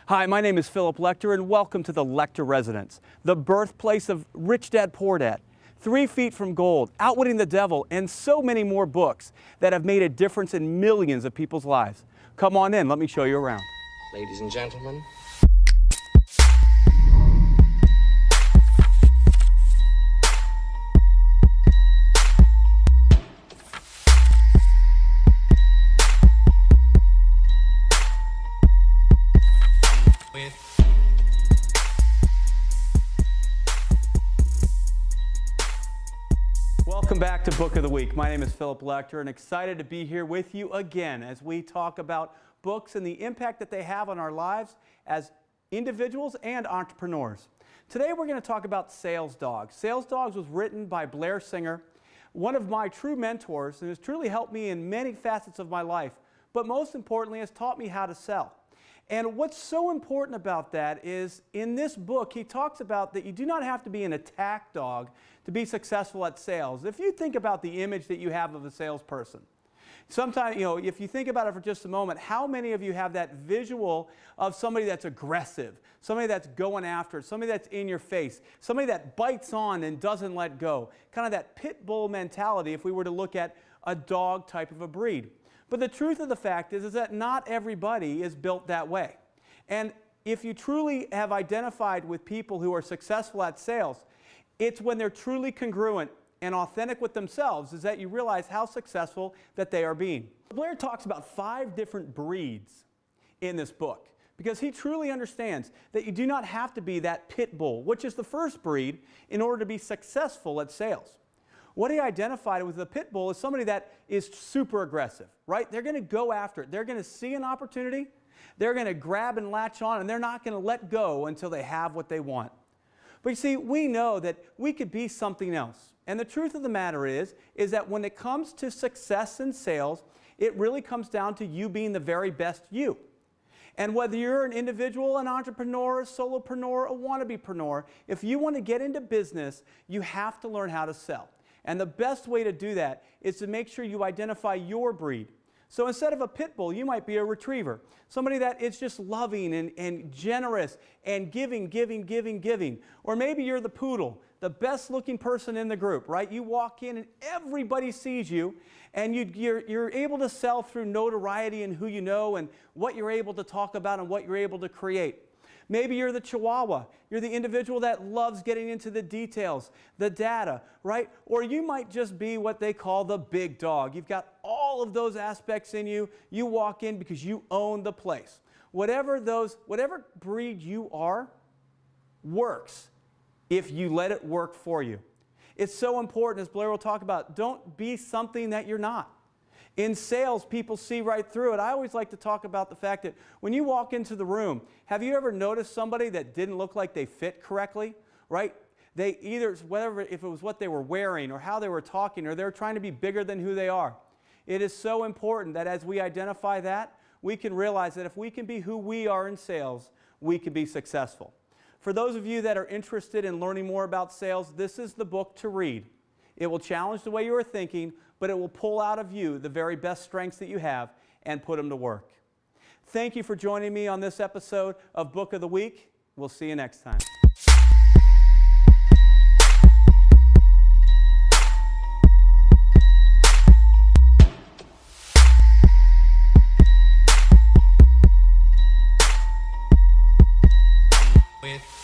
Hi, my name is Phillip Lechter, and welcome to the Lechter Residence, the birthplace of Rich Dad Poor Dad, 3 Feet from Gold, Outwitting the Devil, and so many more books that have made a difference in millions of people's lives. Come on in, let me show you around. Ladies and gentlemen. Welcome back to Book of the Week. My name is Phillip Lechter, and excited to be here with you again as we talk about books and the impact that they have on our lives as individuals and entrepreneurs. Today we're going to talk about Sales Dogs. Sales Dogs was written by Blair Singer, one of my true mentors, and has truly helped me in many facets of my life, but most importantly has taught me how to sell. And what's so important about that is in this book, he talks about that you do not have to be an attack dog to be successful at sales. If you think about the image that you have of a salesperson, sometimes, if you think about it for just a moment, how many of you have that visual of somebody that's aggressive, somebody that's going after it, somebody that's in your face, somebody that bites on and doesn't let go, kind of that pit bull mentality if we were to look at a dog type of a breed. But the truth of the fact is that not everybody is built that way. And if you truly have identified with people who are successful at sales, it's when they're truly congruent and authentic with themselves is that you realize how successful that they are being. Blair talks about 5 different breeds in this book because he truly understands that you do not have to be that pit bull, which is the first breed, in order to be successful at sales. What he identified with the pit bull is somebody that is super aggressive, right? They're going to go after it. They're going to see an opportunity. They're going to grab and latch on, and they're not going to let go until they have what they want. But you see, we know that we could be something else. And the truth of the matter is that when it comes to success in sales, it really comes down to you being the very best you. And whether you're an individual, an entrepreneur, a solopreneur, a wannabe-preneur, if you want to get into business, you have to learn how to sell. And the best way to do that is to make sure you identify your breed. So instead of a pit bull, you might be a retriever. Somebody that is just loving and generous and giving. Or maybe you're the poodle, the best looking person in the group, right? You walk in and everybody sees you, and you're able to sell through notoriety and who you know and what you're able to talk about and what you're able to create. Maybe you're the Chihuahua. You're the individual that loves getting into the details, the data, right? Or you might just be what they call the big dog. You've got all of those aspects in you. You walk in because you own the place. Whatever breed you are works if you let it work for you. It's so important, as Blair will talk about, don't be something that you're not. In sales, people see right through it. I always like to talk about the fact that when you walk into the room, have you ever noticed somebody that didn't look like they fit correctly, right? They either, if it was what they were wearing or how they were talking or they're trying to be bigger than who they are. It is so important that as we identify that, we can realize that if we can be who we are in sales, we can be successful. For those of you that are interested in learning more about sales, this is the book to read. It will challenge the way you are thinking, but it will pull out of you the very best strengths that you have and put them to work. Thank you for joining me on this episode of Book of the Week. We'll see you next time. With